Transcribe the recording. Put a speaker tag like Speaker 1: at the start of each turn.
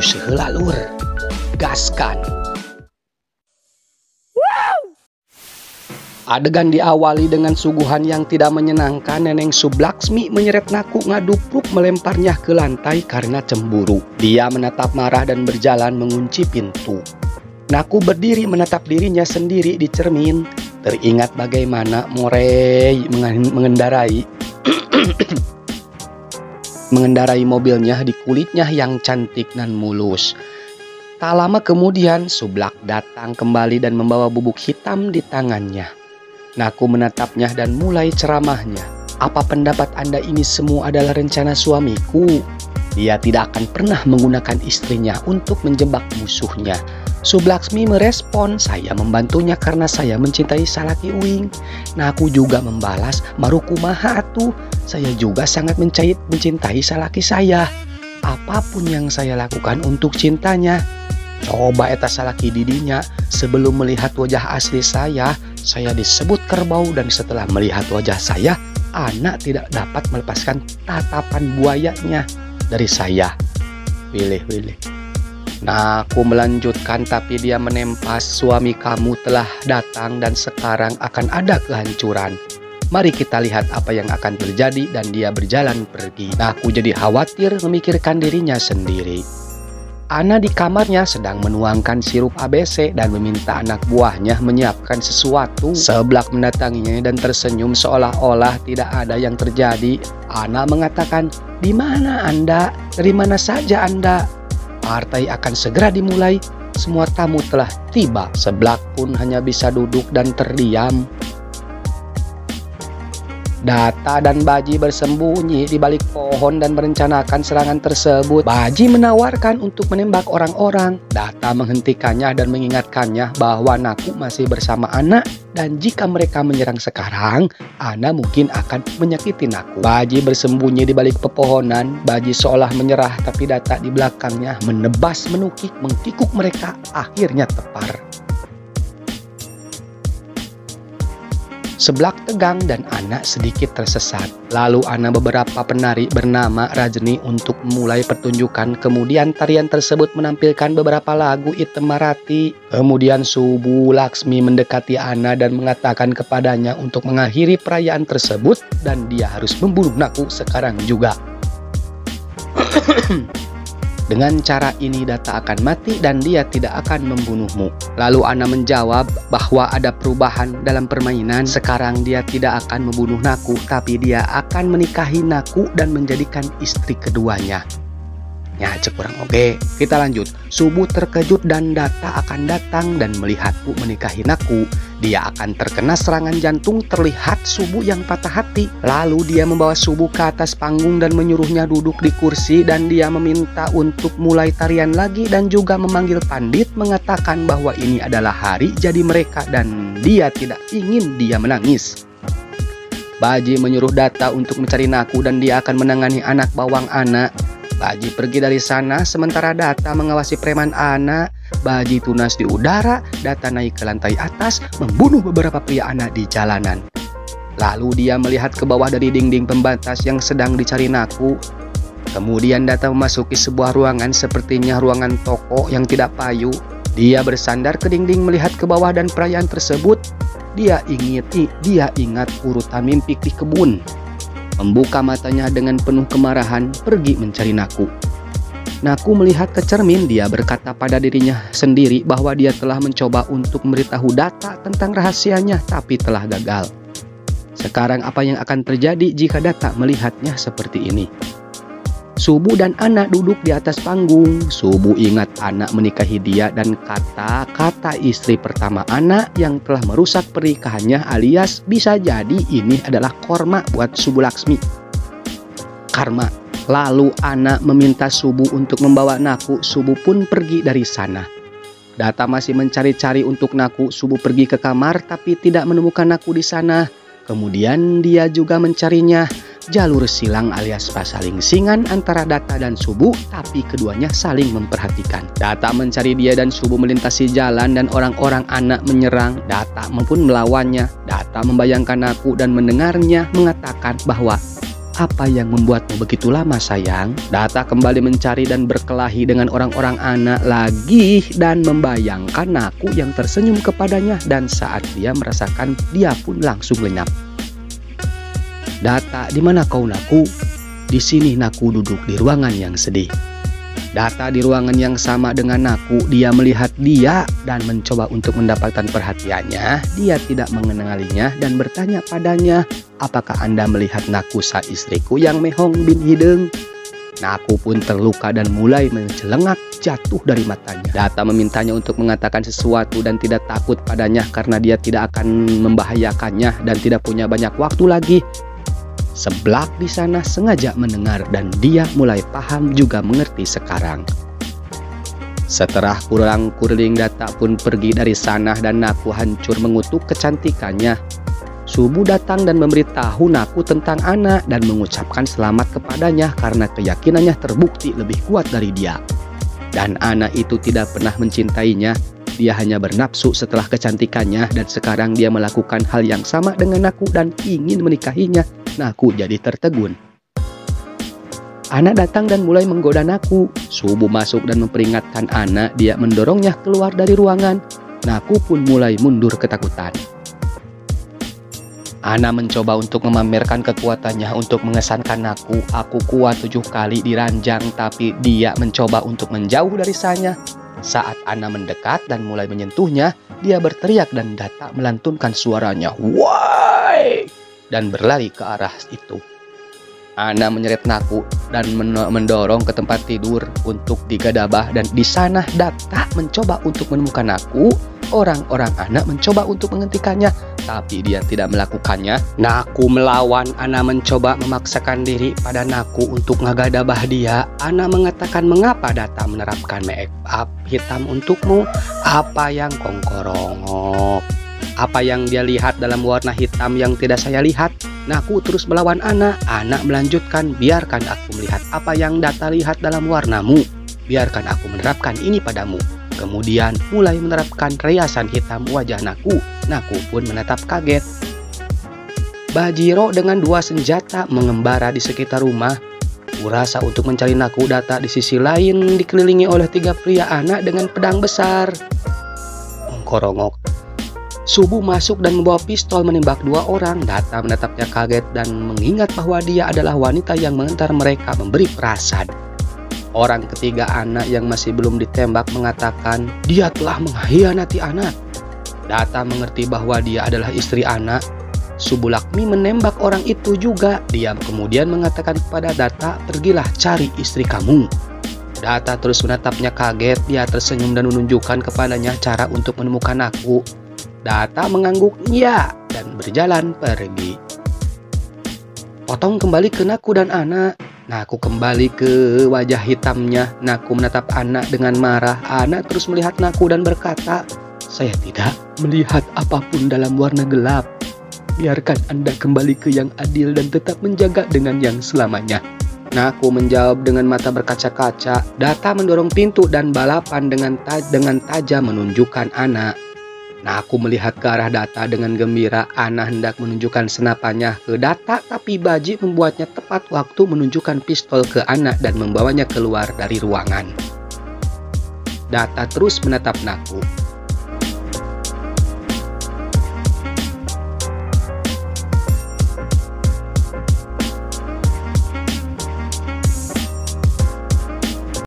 Speaker 1: Atuh heula lur, gaskan. Adegan diawali dengan suguhan yang tidak menyenangkan. Neneng Sublaksmi menyeret Naku ngadupruk melemparnya ke lantai karena cemburu. Dia menatap marah dan berjalan mengunci pintu. Naku berdiri menatap dirinya sendiri di cermin. Teringat bagaimana Morei mengendarai mobilnya di kulitnya yang cantik dan mulus. Tak lama kemudian Sublak datang kembali dan membawa bubuk hitam di tangannya. Naku menatapnya dan mulai ceramahnya. Apa pendapat Anda ini semua adalah rencana suamiku? Dia tidak akan pernah menggunakan istrinya untuk menjebak musuhnya. Sublaksmi merespon, saya membantunya karena saya mencintai Salaki Uing. Naku juga membalas, marukumaha atuh. Saya juga sangat mencintai Salaki saya. Apapun yang saya lakukan untuk cintanya. Coba eta Salaki didinya, sebelum melihat wajah asli saya disebut kerbau, dan setelah melihat wajah saya, anak tidak dapat melepaskan tatapan buayanya dari saya. Wilih. Nah, aku melanjutkan, tapi dia menempas, suami kamu telah datang dan sekarang akan ada kehancuran. Mari kita lihat apa yang akan terjadi, dan dia berjalan pergi. Nah, aku jadi khawatir memikirkan dirinya sendiri. Ana di kamarnya sedang menuangkan sirup ABC dan meminta anak buahnya menyiapkan sesuatu. Seblak mendatanginya dan tersenyum seolah-olah tidak ada yang terjadi. Ana mengatakan, "Di mana Anda? Dari mana saja Anda? Partai akan segera dimulai. Semua tamu telah tiba." Seblak pun hanya bisa duduk dan terdiam. Data dan Baji bersembunyi di balik pohon dan merencanakan serangan tersebut. Baji menawarkan untuk menembak orang-orang. Data menghentikannya dan mengingatkannya bahwa Naku masih bersama Ana, dan jika mereka menyerang sekarang, Ana mungkin akan menyakiti Naku. Baji bersembunyi di balik pepohonan. Baji seolah menyerah, tapi Data di belakangnya menebas, menukik, mengkikuk mereka. Akhirnya tepar. Seblak tegang dan Ana sedikit tersesat. Lalu Ana beberapa penari bernama Rajni untuk memulai pertunjukan. Kemudian tarian tersebut menampilkan beberapa lagu Item Marati. Kemudian Sublaksmi mendekati Ana dan mengatakan kepadanya untuk mengakhiri perayaan tersebut, dan dia harus membunuh Naku sekarang juga. Dengan cara ini Data akan mati dan dia tidak akan membunuhmu. Lalu Ana menjawab bahwa ada perubahan dalam permainan. Sekarang dia tidak akan membunuh Naku, tapi dia akan menikahi Naku dan menjadikan istri keduanya. Ya, cek kurang oke. Kita lanjut. Subuh terkejut dan Data akan datang dan melihatku menikahi Naku. Dia akan terkena serangan jantung. Terlihat Subuh yang patah hati. Lalu dia membawa Subuh ke atas panggung dan menyuruhnya duduk di kursi, dan dia meminta untuk mulai tarian lagi dan juga memanggil pandit, mengatakan bahwa ini adalah hari jadi mereka dan dia tidak ingin dia menangis. Baji menyuruh Data untuk mencari Naku dan dia akan menangani anak bawang Ana. Baji pergi dari sana sementara Data mengawasi preman Ana. Baji tunas di udara, Data naik ke lantai atas, membunuh beberapa pria Ana di jalanan. Lalu dia melihat ke bawah dari dinding pembatas yang sedang dicari Naku. Kemudian Data memasuki sebuah ruangan, sepertinya ruangan toko yang tidak payu. Dia bersandar ke dinding melihat ke bawah dan perayaan tersebut. Dia ingat urutan mimpi di kebun. Membuka matanya dengan penuh kemarahan, pergi mencari Naku. Naku melihat ke cermin, dia berkata pada dirinya sendiri bahwa dia telah mencoba untuk memberitahu Data tentang rahasianya, tapi telah gagal. Sekarang apa yang akan terjadi jika Data melihatnya seperti ini? Subuh dan Ana duduk di atas panggung. Subuh ingat Ana menikahi dia dan kata-kata istri pertama Ana yang telah merusak pernikahannya, alias bisa jadi ini adalah korma buat Sublaksmi. Karma. Lalu Ana meminta Subuh untuk membawa Naku. Subuh pun pergi dari sana. Data masih mencari-cari untuk Naku. Subuh pergi ke kamar tapi tidak menemukan Naku di sana. Kemudian dia juga mencarinya. Jalur silang alias pasalingsingan antara Data dan Subuh, tapi keduanya saling memperhatikan. Data mencari dia dan Subuh melintasi jalan dan orang-orang Ana menyerang. Data pun melawannya. Data membayangkan Naku dan mendengarnya mengatakan bahwa apa yang membuatmu begitu lama sayang? Data kembali mencari dan berkelahi dengan orang-orang Ana lagi dan membayangkan Naku yang tersenyum kepadanya, dan saat dia merasakan dia pun langsung lenyap. Data, di mana kau Naku? Di sini Naku duduk di ruangan yang sedih. Data di ruangan yang sama dengan Naku, dia melihat dia dan mencoba untuk mendapatkan perhatiannya. Dia tidak mengenalinya dan bertanya padanya, apakah Anda melihat Nakusa istriku yang mehong bin hidung? Naku pun terluka dan mulai mencelengak jatuh dari matanya. Data memintanya untuk mengatakan sesuatu dan tidak takut padanya karena dia tidak akan membahayakannya dan tidak punya banyak waktu lagi. Seblak di sana sengaja mendengar dan dia mulai paham juga mengerti sekarang. Setelah kurang-kurling Data pun pergi dari sana dan Naku hancur mengutuk kecantikannya. Subuh datang dan memberitahu Naku tentang Ana dan mengucapkan selamat kepadanya karena keyakinannya terbukti lebih kuat dari dia. Dan Ana itu tidak pernah mencintainya, dia hanya bernafsu setelah kecantikannya dan sekarang dia melakukan hal yang sama dengan Naku dan ingin menikahinya. Naku jadi tertegun. Ana datang dan mulai menggoda Naku. Subuh masuk dan memperingatkan Ana, dia mendorongnya keluar dari ruangan. Naku pun mulai mundur ketakutan. Ana mencoba untuk memamerkan kekuatannya untuk mengesankan Naku. Aku kuat 7 kali di ranjang, tapi dia mencoba untuk menjauh dari sana. Saat Ana mendekat dan mulai menyentuhnya, dia berteriak dan Data melantunkan suaranya, "Why!" dan berlari ke arah itu. Ana menyeret Naku dan mendorong ke tempat tidur untuk digadabah, dan di sana Data mencoba untuk menemukan Naku. Orang-orang Ana mencoba untuk menghentikannya, tapi dia tidak melakukannya. Naku melawan. Ana mencoba memaksakan diri pada Naku untuk ngagadabah dia. Ana mengatakan, "Mengapa Data menerapkan make up hitam untukmu? Apa yang kongkorongok? Apa yang dia lihat dalam warna hitam yang tidak saya lihat?" Naku terus melawan Ana. Ana melanjutkan, "Biarkan aku melihat apa yang Data lihat dalam warnamu. Biarkan aku menerapkan ini padamu." Kemudian mulai menerapkan riasan hitam wajah Naku. Naku pun menatap kaget. Bajiro dengan 2 senjata mengembara di sekitar rumah. Kurasa untuk mencari Naku. Data di sisi lain dikelilingi oleh 3 pria Ana dengan pedang besar. Korongok. Subuh masuk dan membawa pistol menembak 2 orang. Data menatapnya kaget dan mengingat bahwa dia adalah wanita yang mengantar mereka memberi perasaan. Orang ketiga Ana yang masih belum ditembak mengatakan, "Dia telah mengkhianati Ana." Data mengerti bahwa dia adalah istri Ana. Subulakmi menembak orang itu juga. Dia kemudian mengatakan kepada Data, "Pergilah cari istri kamu." Data terus menatapnya kaget. Dia tersenyum dan menunjukkan kepadanya cara untuk menemukan Naku. Data mengangguk "ya" dan berjalan pergi. Potong kembali ke Naku dan Ana. Naku kembali ke wajah hitamnya. Naku menatap Ana dengan marah. Ana terus melihat Naku dan berkata, "Saya tidak melihat apapun dalam warna gelap. Biarkan Anda kembali ke yang adil dan tetap menjaga dengan yang selamanya." Naku menjawab dengan mata berkaca-kaca. Data mendorong pintu dan balapan dengan tajam menunjukkan Ana. Naku melihat ke arah Data dengan gembira. Ana hendak menunjukkan senapannya ke Data, tapi Baji membuatnya tepat waktu menunjukkan pistol ke Ana dan membawanya keluar dari ruangan. Data terus menatap Naku.